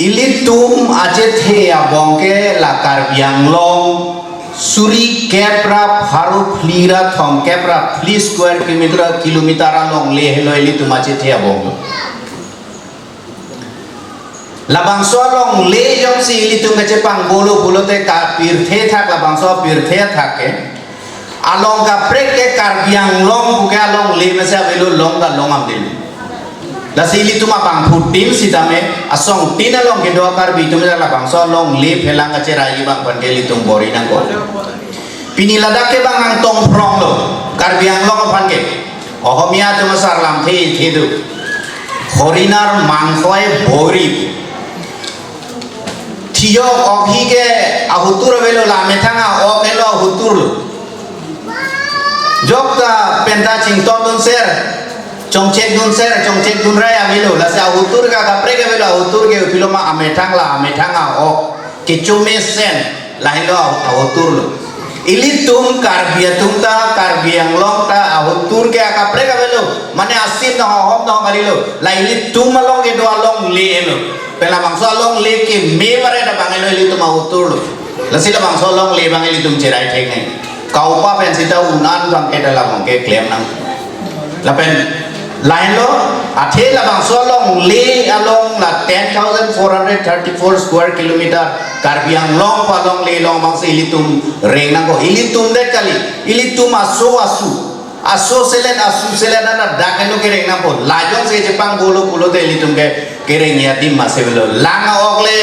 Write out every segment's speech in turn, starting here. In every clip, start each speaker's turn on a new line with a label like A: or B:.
A: ilitum aje the abongke lakar biang long suri kepra haru flira thong kepra fli square kilometer long le helo ilitum aje the abong labang so long le jong si ilitum kache pang bolo te ka pir the thak labang so pir the thak ke along ka prek ke kar biang long buke along le masa velo long da long am dil la sili tuma bang putin sidame asong tinalong ke doa kar bi tumja la bang so long le phelang ka chera yi bang pan ke li tum bori nang ko pini ladak ke bang ang tong prong lo kar biang long pan ke ohomia tuma sar lam the du horinar mangkoi bori thiyo okhi ke ahutur velo la methanga o kelo ahutur jokta penta ching ton ser Congcek dun raya velo la sa utur ka kapre ke velo utur ke filoma ametang o ke chume sen la helo utur lo ili tum karbia tumta karbiang long ta utur ke kapre ke velo mane asim no hom no kali lo la ili tum long ke do long le lo pela bangso long le ke me bare da bangelo ili tum utur lo la sila bangso long le bang ili tum cerai thek nai kau pa pen sita unan bang ke dalam ke claim nang la pen lain lo athe la bang so long le along la 10,434 square kilometer karbiang long pa long le long bang se ilitum reng nang ko ilitum de kali ilitum aso selen na dakelo ke reng nang ko lajong se jepang bolo de ilitum ke reng ya dim ma se belo lang okle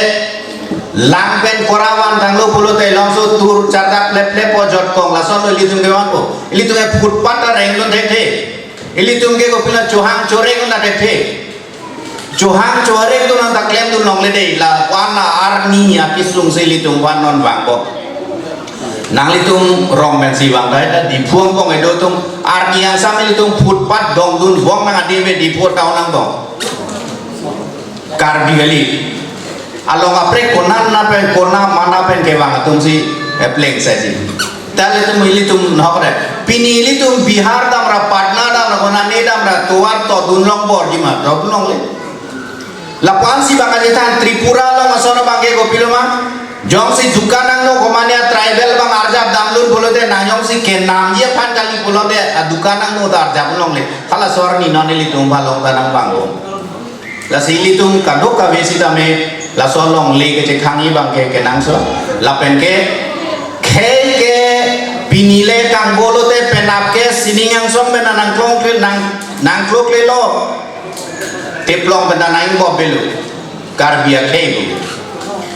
A: lang pen korawan tang lo bolo de long so tur charta ple po jot kong la so lo ilitum ke wan ko ilitum e footpath reng lo de ili tumge ko pila chuhang chore ko na dethe chuhang chore to na taklem tu long le dei la wana arni ya kisung se ili tum wan non bang ko nang li tum rong ben si bang dai di phuang ko ngai do tum arni yang sam li tum footpath dong dun wong nang adi be di phuat taw nang dong kar bigali along apre konan na pe kona mana pen ke bang tum si pleng sa ji tale tum ili tum nok re pini ili tum bihar damra patna damra konane damra tuar to dunlong bor jima dunlong le lapan si banga jetan tripura lo masona bange gopiloma jong si dukanang no komania tribal bang arjab damlun bolote nanyong si kenam ye pan kali bolote dukanang no arjab long le khala sor ni non ili tum balong tanang bango la si ili tum kadok ka besi tame la solong le ke khangi bange kenang so lapen ke pinile kang bolo te penap ke siningang som bena nang klok le lo teplong bena nang bo belu karbia kego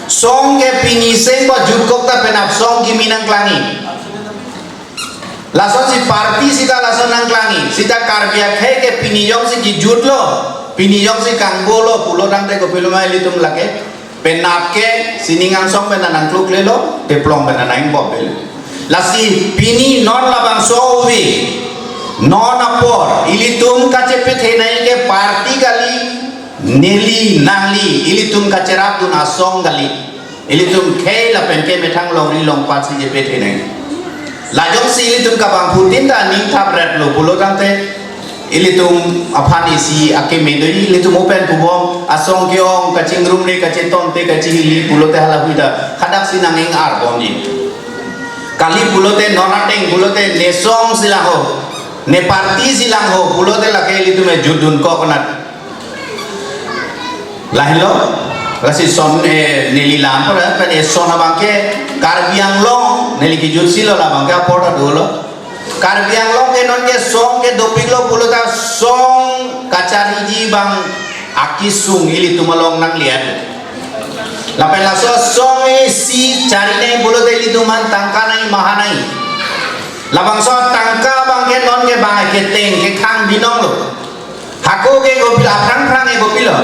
A: song ke pinise ko jukok ta penap song ki minang klangi lason si parti sita lason nang klangi sita karbia ke piniyong si ki jutlo piniyong si kang bolo pulo nang te ko belu mai litum lake penap ke siningang som bena nang klok le lo teplong bena nang bo belu lasi pini non labang sowi non apor ilitum kace pethe nai ke parti gali neli nangli ilitum kace rapun asong gali ilitum kei la penke metang long ri long pat si je pethe nai lajong si ilitum ka bang putin da ning thap ret lo pulo tante ilitum aphani si ake medoi ilitum open pubom asong kyong kacing rum re kace tonte kace hili pulo te hala huida khadak sinangeng ar bom ni kali bulote nonateng bulote nesong silang ho ne parti silang ho bulote lake itu me judun ko konat lahilo lasi son neli lam por kan son bangke karbiang long neli ki jud silo la bangke apora dolo karbiang long ke non ke song ke dopilo bulota song kacari ji bang akisung ili tumalong nang liat lapen la song si cari nai bolo deli tuman tangka nai mahanai labang so tangka bang ke non ke bang ke teng ke khang binong lo hako ke gopil aprang e gopilo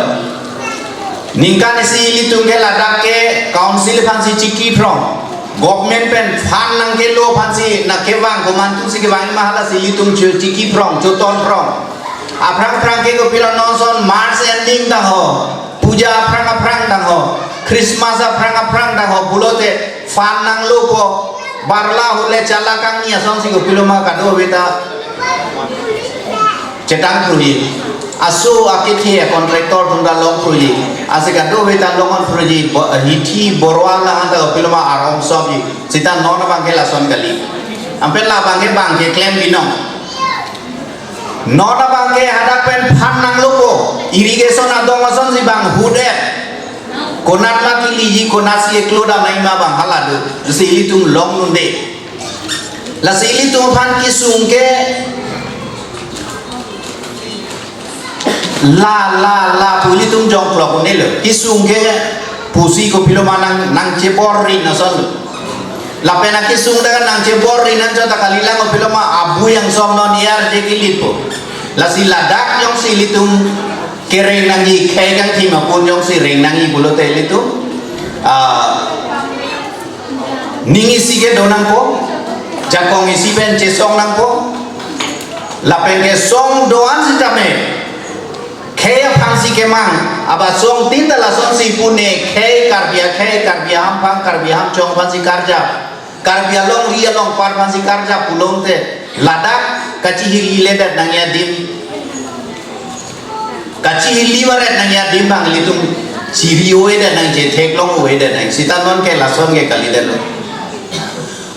A: ningkan si ili tung ke ladak ke council phansi chiki from government pen fan nang ke lo phansi na ke bang gomantu si ke bang mahala si ili tung chiki from choton from aprang ke gopilo non son march ending ta ho puja aprang ta ho Christmas aprang dah ho bulote fan nang lupo barla hule chala kang ni asong si gopilo ma kado beta cetang krui asu akithia kontraktor tunda long proji asika do beta longon proji hiti borwal la anta piloma arong sobi sita nona bangke la son kali ampel la bangke claim binong nona bangke hadak pen phan nang lopo irrigation adong ason si bang hude konat lagi liji konat si ekloda nai ma bang haladu sili tum long nunde la sili tum phan ki sungke la puli tum jong klok ne le kisung ke pusi ko pilo manang nang cebori na son la pena kisung dengan nang cebori nan jota kalila ko pilo ma abu yang som non yar je kilipo la si ladak yong si litum kereng nang i kai kang ti ma pun yong si reng nang i bulo te litum ningi sige donang ko jakong isi ben cesong nang ko la penge song doan si tame kaya pangsi kemang aba song tinta la song si pune kaya karbia ham pang karbia ham chong pangsi karja karbia long ria long par pangsi karja pulong te ladak kaci hili ledat nangya dim kaci hili waret nangya dim bang litung siri oe dan nang je thek long oe dan nang sita non ke la son ke kali dan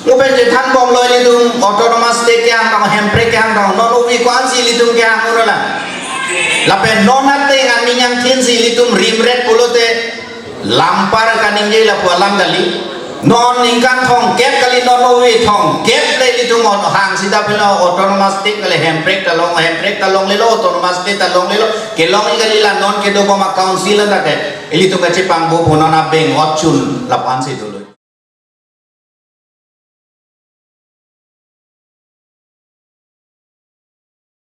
A: lo pen je than bom loy litung autonomous state yang tang hempre yang tang non ubi kwan si litung ke ang urola lapen nonate ngan minyang tinsi litum rimret pulote lampar kaning je la pualang kali non ningkan thong kep kali non owe thong kep le litum on hang sita pila autonomous state kali hemprek talong lelo autonomous state talong lelo kelong kali la non ke do boma council la ke elitu ka chepang bo bonona beng ochun lapan si dulu